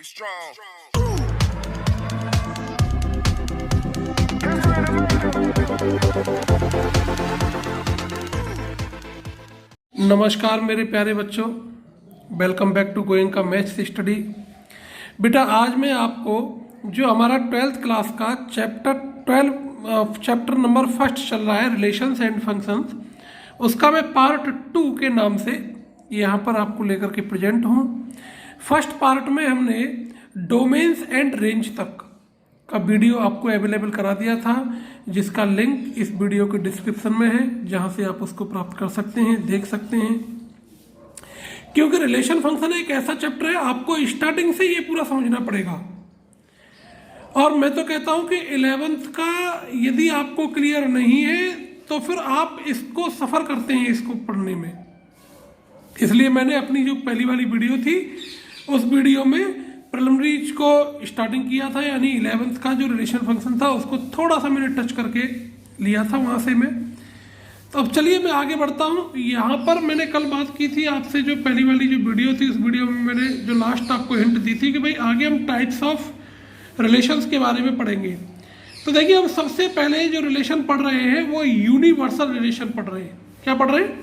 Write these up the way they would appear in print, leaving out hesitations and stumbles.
be strong. नमस्कार मेरे प्यारे बच्चों, वेलकम बैक टू गोइंग का मैथ्स स्टडी। बेटा आज मैं आपको जो हमारा 12th क्लास का चैप्टर नंबर फर्स्ट चल रहा है रिलेशंस एंड फंक्शंस, उसका मैं पार्ट 2 के नाम से यहाँ पर आपको लेकर के प्रेजेंट हूँ। फर्स्ट पार्ट में हमने डोमेन्स एंड रेंज तक का वीडियो आपको अवेलेबल करा दिया था, जिसका लिंक इस वीडियो के डिस्क्रिप्शन में है, जहाँ से आप उसको प्राप्त कर सकते हैं, देख सकते हैं। क्योंकि रिलेशन फंक्शन एक ऐसा चैप्टर है, आपको स्टार्टिंग से ये पूरा समझना पड़ेगा। और मैं तो कहता हूँ कि 11th का यदि आपको क्लियर नहीं है तो फिर आप इसको सफ़र करते हैं इसको पढ़ने में। इसलिए मैंने अपनी जो पहली वाली वीडियो थी उस वीडियो में प्रिलिमिनरीज को स्टार्टिंग किया था, यानी 11th का जो रिलेशन फंक्शन था उसको थोड़ा सा मैंने टच करके लिया था वहाँ से मैं। तो अब चलिए मैं आगे बढ़ता हूँ। यहाँ पर मैंने कल बात की थी आपसे, जो पहली वाली जो वीडियो थी उस वीडियो में मैंने जो लास्ट आपको हिंट दी थी कि भाई आगे हम टाइप्स ऑफ रिलेशंस के बारे में पढ़ेंगे। तो देखिए हम सबसे पहले जो रिलेशन पढ़ रहे हैं वो यूनिवर्सल रिलेशन पढ़ रहे हैं। क्या पढ़ रहे हैं?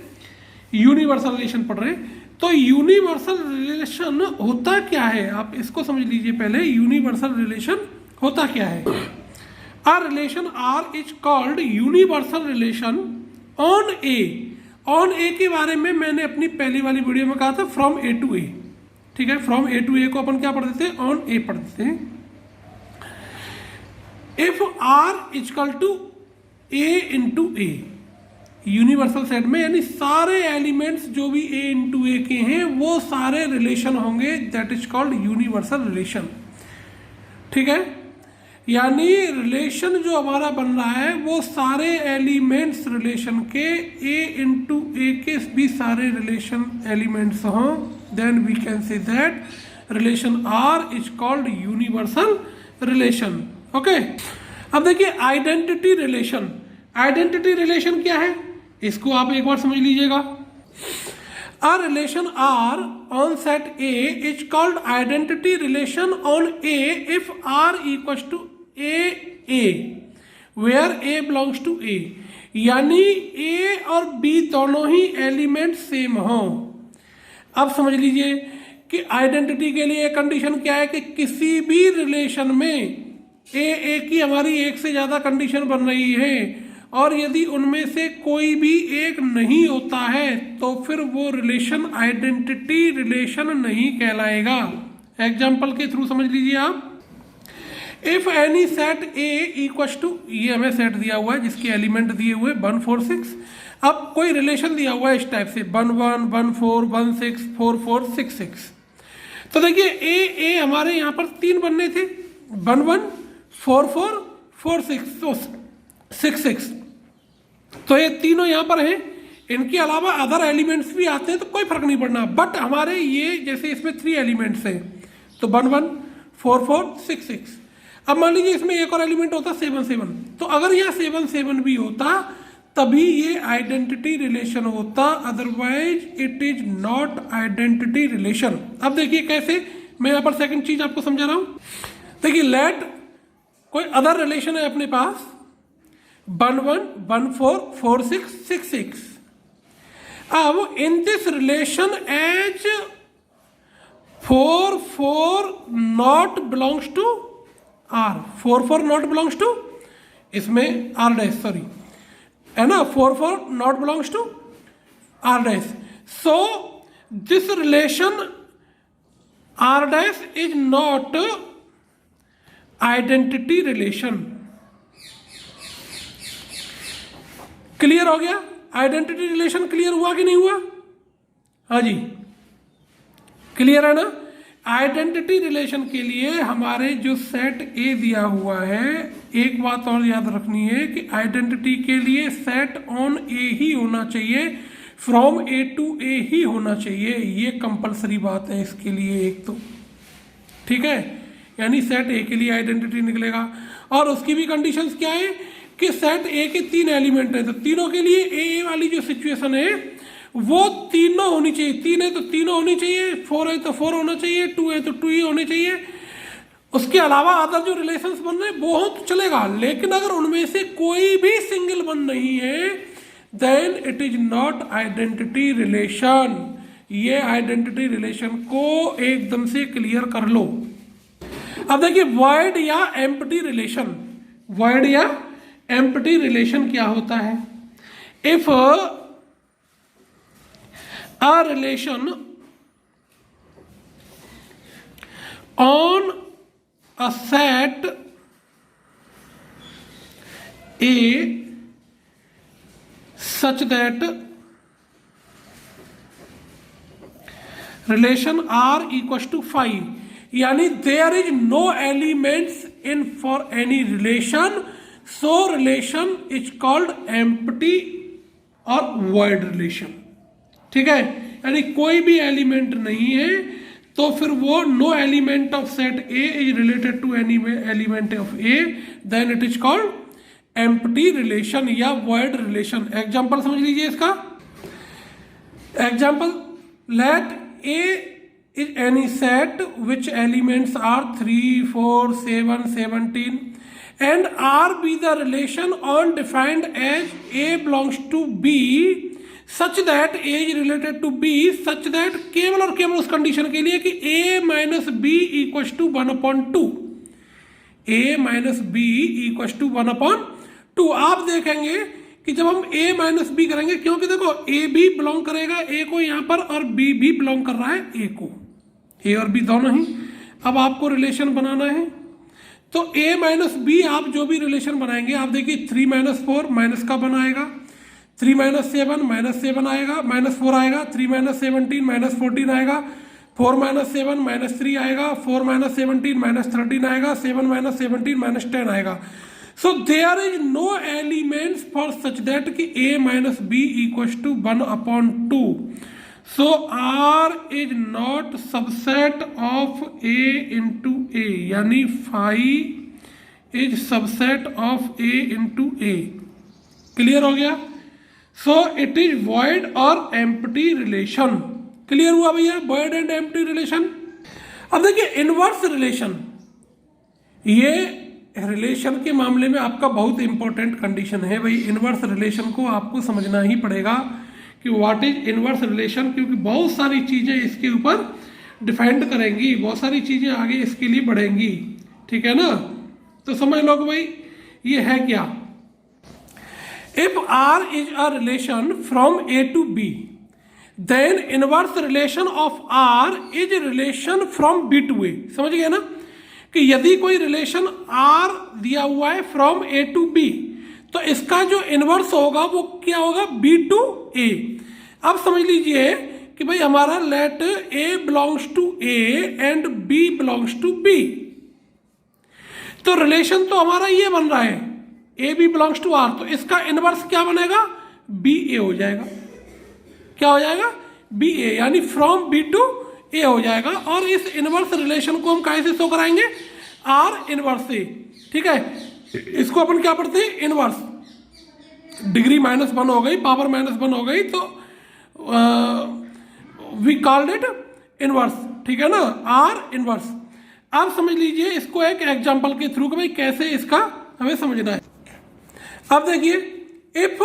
यूनिवर्सल रिलेशन पढ़ रहे हैं। तो यूनिवर्सल रिलेशन होता क्या है, आप इसको समझ लीजिए पहले। यूनिवर्सल रिलेशन होता क्या है? A relation R is called universal relation on A. On A के बारे में मैंने अपनी पहली वाली वीडियो में कहा था फ्रॉम ए टू ए। ठीक है, फ्रॉम ए टू ए को अपन क्या पढ़ते थे? ऑन ए पढ़ते थे। If R is equal to A into A, universal set में यानी सारे एलिमेंट्स जो भी ए इंटू ए के हैं वो सारे रिलेशन होंगे, that is called universal relation. ठीक है, यानी रिलेशन जो हमारा बन रहा है वो सारे एलिमेंट्स रिलेशन के ए इंटू ए के भी सारे रिलेशन एलिमेंट्स हों, then we can say that relation R is called universal relation. Okay, अब देखिए आइडेंटिटी रिलेशन। आइडेंटिटी रिलेशन क्या है इसको आप एक बार समझ लीजिएगा। A relation R on set A is called identity relation on A if R equals to A where A belongs to A, यानी ए और बी दोनों ही एलिमेंट सेम हों। अब समझ लीजिए कि आइडेंटिटी के लिए कंडीशन क्या है कि किसी भी रिलेशन में ए की हमारी एक से ज़्यादा कंडीशन बन रही है और यदि उनमें से कोई भी एक नहीं होता है तो फिर वो रिलेशन आइडेंटिटी रिलेशन नहीं कहलाएगा। एग्जाम्पल के थ्रू समझ लीजिए आप। If any set A equals to, ये हमें सेट दिया हुआ है जिसके एलिमेंट दिए हुए 1 4 6। अब कोई रिलेशन दिया हुआ है इस टाइप से 1 1 1 4 1 6 4 4 6 6। तो देखिए ए हमारे यहाँ पर 3 बनने थे, 1 1 4 4 4 6, तो 6 6। तो ये तीनों यहाँ पर हैं, इनके अलावा अदर एलिमेंट्स भी आते हैं तो कोई फर्क नहीं पड़ना। बट हमारे ये जैसे इसमें 3 एलिमेंट्स हैं तो 1 1 4 4 6 6। अब मान लीजिए इसमें एक और एलिमेंट होता 7 7, तो अगर यहाँ 7 7 भी होता तभी ये आइडेंटिटी रिलेशन होता, otherwise it is not identity relation. अब देखिए कैसे, मैं यहाँ पर सेकंड चीज आपको समझा रहा हूँ। देखिए लेट कोई अदर रिलेशन है अपने पास 1 1 1 4 4 6 6 6। अब in this relation as 4 4 not belongs to R, 4 4 not belongs to, इसमें आर डैश, सॉरी है ना, 4 4 not belongs to R dash. So this relation R dash is not identity relation. Clear हो गया? Identity relation clear हुआ कि नहीं हुआ? हाँ जी, क्लियर है ना? आइडेंटिटी रिलेशन के लिए हमारे जो सेट ए दिया हुआ है, एक बात और याद रखनी है कि आइडेंटिटी के लिए सेट ऑन ए ही होना चाहिए, फ्रॉम ए टू ए ही होना चाहिए। ये कंपलसरी बात है इसके लिए एक तो, ठीक है, यानी सेट ए के लिए आइडेंटिटी निकलेगा। और उसकी भी कंडीशंस क्या है कि सेट ए के 3 एलिमेंट हैं तो तीनों के लिए ए वाली जो सिचुएशन है वो तीनों होनी चाहिए। 3 है तो तीनों होनी चाहिए, 4 है तो 4 होना चाहिए, 2 है तो 2 ही होने चाहिए। उसके अलावा अदर जो रिलेशंस बन रहे हैं वो हो तो चलेगा, लेकिन अगर उनमें से कोई भी सिंगल वन नहीं है then it is not identity relation. ये आइडेंटिटी रिलेशन को एकदम से क्लियर कर लो। अब देखिए वॉइड या एम्प्टी रिलेशन, वॉइड या एम्प्टी रिलेशन क्या होता है? If a relation on a set A such that relation R equals to 5, यानी there is no elements in for any relation, so relation is called empty or void relation। ठीक है, यानी कोई भी element नहीं है तो फिर वो no element of set A is related to any element of A, then it is called empty relation या वॉइड रिलेशन। एग्जांपल समझ लीजिए इसका। Example, let A is any set which elements are 3, 4, 7, 17 and R be the relation on defined as A belongs to B such that A is related to B, such that केवल और केवल उस condition के लिए कि a minus B equals to 1/2, a minus B equals to 1/2। आप देखेंगे कि जब हम a माइनस बी करेंगे, क्योंकि देखो a भी बिलोंग करेगा a को यहाँ पर और b भी बिलोंग कर रहा है a को, a और b दोनों ही। अब आपको रिलेशन बनाना है तो a माइनस बी आप जो भी रिलेशन बनाएंगे, आप देखिए 3 माइनस 4 माइनस का बनाएगा, 3 माइनस 7 माइनस 7 आएगा, माइनस 4 आएगा, 3 माइनस 17 माइनस 14 आएगा, 4 माइनस 7 माइनस 3 आएगा, 4 माइनस 17 माइनस 13 आएगा, 7 माइनस 17 माइनस 10 आएगा। So there is no elements for such that कि a minus B equals to 1/2। So R is not subset of a into a, यानी 5 is subset of a into a। Clear हो गया? So it is void और empty relation. Clear हुआ भैया, void and empty relation. अब देखिए inverse relation, ये relation के मामले में आपका बहुत इंपॉर्टेंट कंडीशन है भाई। इनवर्स रिलेशन को आपको समझना ही पड़ेगा कि व्हाट इज इनवर्स रिलेशन, क्योंकि बहुत सारी चीजें इसके ऊपर डिफाइंड करेंगी, बहुत सारी चीजें आगे इसके लिए बढ़ेंगी। ठीक है ना, तो समझ लो कि भाई ये है क्या। If R is a relation from A to B, then inverse relation of R is a relation from B to A। समझ गए ना कि यदि कोई रिलेशन R दिया हुआ है from A to B, तो इसका जो इनवर्स होगा वो क्या होगा? B to A। अब समझ लीजिए कि भाई हमारा late A belongs to A and B belongs to B, तो रिलेशन तो हमारा ये बन रहा है A B belongs to R, तो इसका इनवर्स क्या बनेगा? बी ए हो जाएगा। क्या हो जाएगा? बी ए, यानी फ्रॉम बी टू ए हो जाएगा। और इस इनवर्स रिलेशन को हम कैसे शो कराएंगे? आर इनवर्स से। ठीक है, इसको अपन क्या पढ़ते हैं? इनवर्स। डिग्री -1 हो गई, पावर -1 हो गई, तो वी कॉल्ड इट इनवर्स। ठीक है ना, आर इनवर्स। अब समझ लीजिए इसको एक एग्जांपल के थ्रू कि भाई कैसे इसका हमें समझना है। अब देखिए इफ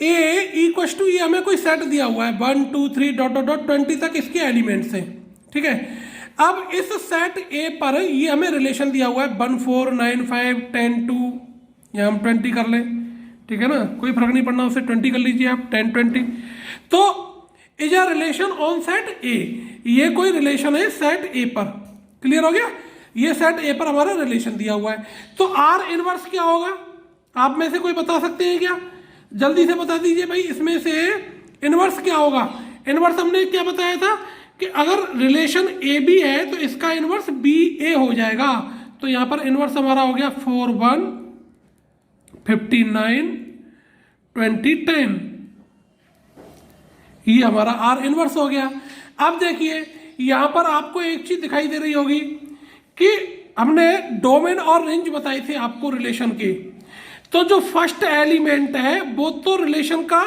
ए इक्वस टू, ये हमें कोई सेट दिया हुआ है 1 2 3 डॉट डॉट डॉट 20 तक इसके एलिमेंट्स हैं। ठीक है, अब इस सेट ए पर ये हमें रिलेशन दिया हुआ है 1 4 9 5 10 2, या हम 20 कर लें। ठीक है ना, कोई फर्क नहीं पड़ना, उसे 20 कर लीजिए आप, 10 20। तो is a relation on set ए, ये कोई रिलेशन है सेट ए पर। क्लियर हो गया? ये सेट ए पर हमारा रिलेशन दिया हुआ है। तो आर इनवर्स क्या होगा? आप में से कोई बता सकते हैं क्या? जल्दी से बता दीजिए भाई, इसमें से इनवर्स क्या होगा? इनवर्स हमने क्या बताया था कि अगर रिलेशन ए बी है तो इसका इनवर्स बी ए हो जाएगा। तो यहां पर इनवर्स हमारा हो गया 4 1 59 20 10, ये हमारा आर इनवर्स हो गया। अब देखिए यहां पर आपको एक चीज दिखाई दे रही होगी कि हमने डोमेन और रेंज बताए थे आपको रिलेशन के। तो जो फर्स्ट एलिमेंट है वो तो रिलेशन का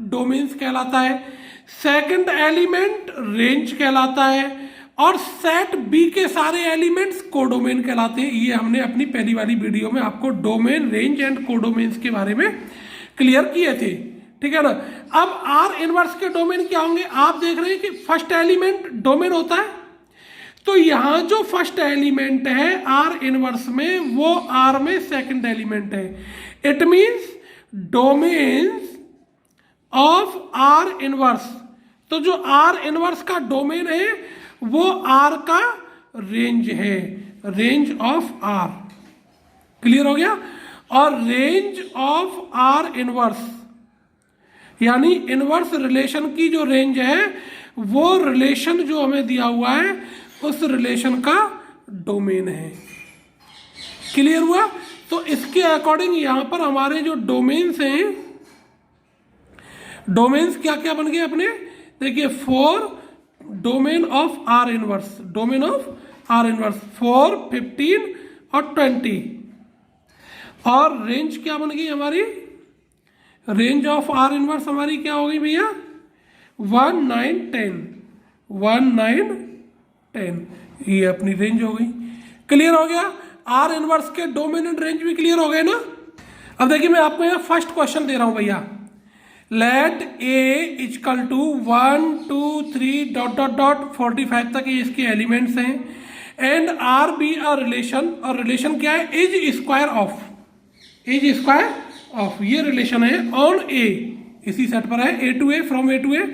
डोमेन्स कहलाता है, सेकंड एलिमेंट रेंज कहलाता है, और सेट बी के सारे एलिमेंट्स कोडोमेन कहलाते हैं। ये हमने अपनी पहली वाली वीडियो में आपको डोमेन, रेंज एंड कोडोमेन्स के बारे में क्लियर किए थे, ठीक है ना। अब आर इनवर्स के डोमेन क्या होंगे, आप देख रहे हैं कि फर्स्ट एलिमेंट डोमेन होता है, तो यहां जो फर्स्ट एलिमेंट है आर इनवर्स में, वो आर में सेकंड एलिमेंट है। It means domains of are inverse, तो जो आर इनवर्स का डोमेन है वो आर का रेंज है, रेंज ऑफ आर। क्लियर हो गया। और रेंज ऑफ आर इनवर्स यानी इनवर्स रिलेशन की जो रेंज है वो रिलेशन जो हमें दिया हुआ है उस रिलेशन का डोमेन है। क्लियर हुआ। तो इसके अकॉर्डिंग यहां पर हमारे जो डोमेन्स हैं, डोमेन्स क्या क्या बन गए अपने, देखिए 4 domain of are inverse, domain of are inverse 4, 15 और 20। और रेंज क्या बन गई हमारी, रेंज ऑफ आर इनवर्स हमारी क्या हो गई भैया, 1, 9, 10, 1, 9, 10, ये अपनी रेंज हो गई। क्लियर हो गया। आर इनवर्स के डोमेन एंड रेंज भी क्लियर हो गए ना। अब देखिए मैं आपको यहाँ फर्स्ट क्वेश्चन दे रहा हूं भैया, let A equal to 1, 2, 3 dot dot dot 45 तक ये इसके एलिमेंट्स हैं, and R be a relation, और रिलेशन क्या है, is square of, is square of, ये रिलेशन है ऑन ए, इसी सेट पर है, A to A, from A to A,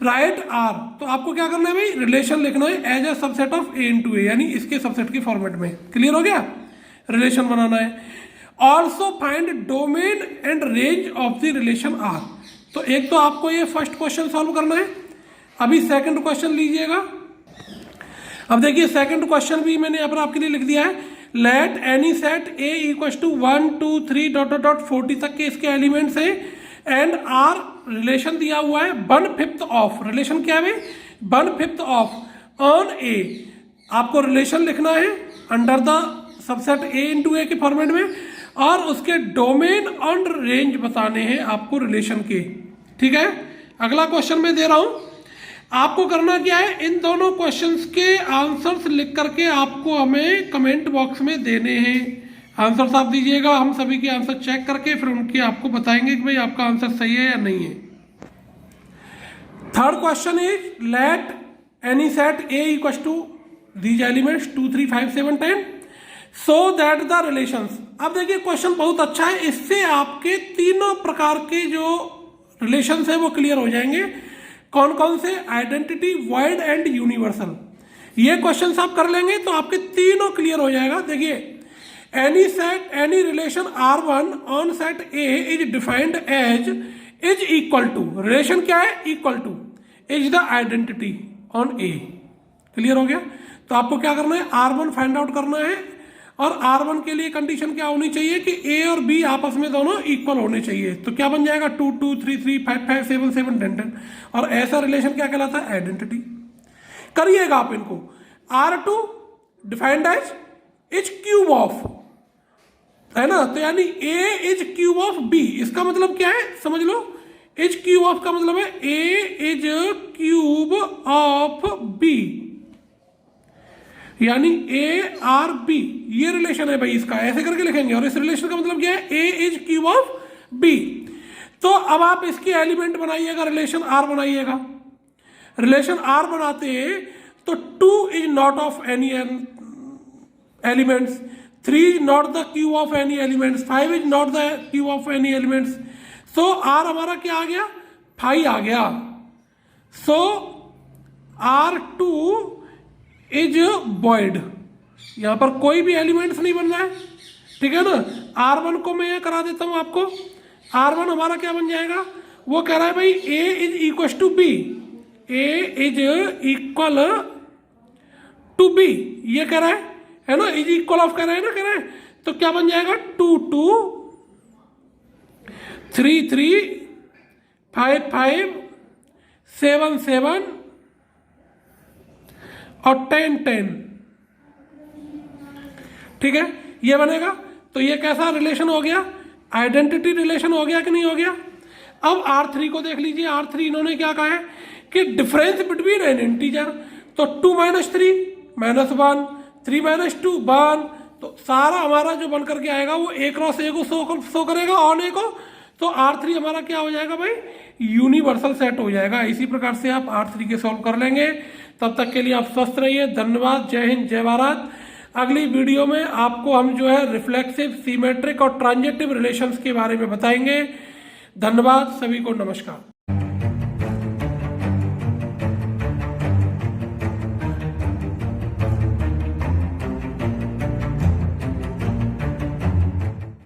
right R. तो आपको क्या करना है भाई, रिलेशन लिखना है as a subset of A into A, यानी इसके सबसेट के फॉर्मेट में। क्लियर हो गया, रिलेशन बनाना है। Also find domain and range of the relation R. तो एक तो आपको ये फर्स्ट क्वेश्चन सॉल्व करना है, अभी सेकंड क्वेश्चन लीजिएगा। अब देखिए सेकंड क्वेश्चन भी मैंने यहाँ पर आपके लिए लिख दिया है, let any set A equal to 1, 2, 3 dot dot dot 40 तक के इसके एलिमेंट्स हैं, एंड आर रिलेशन दिया हुआ है 1/5 ऑफ, रिलेशन क्या है, 1/5 ऑफ ऑन ए। आपको रिलेशन लिखना है under the subset A into A के फॉर्मेट में, और उसके डोमेन और रेंज बताने हैं आपको रिलेशन के। ठीक है, अगला क्वेश्चन मैं दे रहा हूं, आपको करना क्या है, इन दोनों क्वेश्चंस के आंसर्स लिख करके आपको हमें कमेंट बॉक्स में देने हैं। आंसर्स आप दीजिएगा, हम सभी के आंसर चेक करके फिर उनके आपको बताएंगे कि भाई आपका आंसर सही है या नहीं है। Third question is let any set A equal to these elements 2, 3, 5, 7, 10 so that the relations. अब देखिए क्वेश्चन बहुत अच्छा है, इससे आपके तीनों प्रकार के जो रिलेशंस है वो क्लियर हो जाएंगे। कौन कौन से, आइडेंटिटी, वॉइड एंड यूनिवर्सल। ये क्वेश्चंस आप कर लेंगे तो आपके तीनों क्लियर हो जाएगा। देखिए any set, any relation R1 on set A is defined as is equal to, relation क्या है, equal to is the identity on A। Clear हो गया। तो आपको क्या करना है, R1 फाइंड आउट करना है, और R1 के लिए कंडीशन क्या होनी चाहिए कि A और B आपस में दोनों इक्वल होने चाहिए। तो क्या बन जाएगा, 2, 2, 3, 3, 5, 5, 7, 7, 10, 10, और ऐसा रिलेशन क्या कहलाता है, आइडेंटिटी। करिएगा आप इनको। R2 defined as is cube of, है ना, तो यानी A is cube of B। इसका मतलब क्या है, समझ लो, इज क्यूब ऑफ का मतलब है A is cube of B, यानी A R B, ये रिलेशन है भाई इसका, ऐसे करके लिखेंगे। और इस रिलेशन का मतलब क्या है, A is cube of B। तो अब आप इसके एलिमेंट बनाइएगा, रिलेशन R बनाइएगा। रिलेशन R बनाते हैं तो 2 is not of any elements, 3 is not the cube of any elements, 5 is not the cube of any elements. So R हमारा क्या आ गया, 5 आ गया। So R2 is void, यहां पर कोई भी एलिमेंट्स नहीं बन रहा है। ठीक है ना। R1 को मैं यह करा देता हूं आपको, R1 हमारा क्या बन जाएगा, वो कह रहा है भाई A is equal to B, A is equal to B, ये कह रहा है ना, इज इक्वल ऑफ कह रहे हैं ना, कह रहे हैं। तो क्या बन जाएगा, 2, 2, 3, 3, 5, 5, 7, 7 और 10, 10। ठीक है, ये बनेगा। तो ये कैसा रिलेशन हो गया, आइडेंटिटी रिलेशन हो गया कि नहीं हो गया। अब R3 को देख लीजिए, R3 इन्होंने क्या कहा है कि डिफरेंस बिटवीन एन इंटीजर, तो 2 - 3 -1, 3 - 2 1, तो सारा हमारा जो बन करके आएगा वो A क्रॉस A को शो करेगा ऑन A को, तो R3 हमारा क्या हो जाएगा भाई, यूनिवर्सल सेट हो जाएगा। इसी प्रकार से आप R3 के सॉल्व कर लेंगे। तब तक के लिए आप स्वस्थ रहिए, धन्यवाद, जय हिंद, जय भारत। अगली वीडियो में आपको हम जो है रिफ्लेक्सिव, सिमेट्रिक और ट्रांजिटिव रिलेशंस के बारे में बताएंगे। धन्यवाद, सभी को नमस्कार।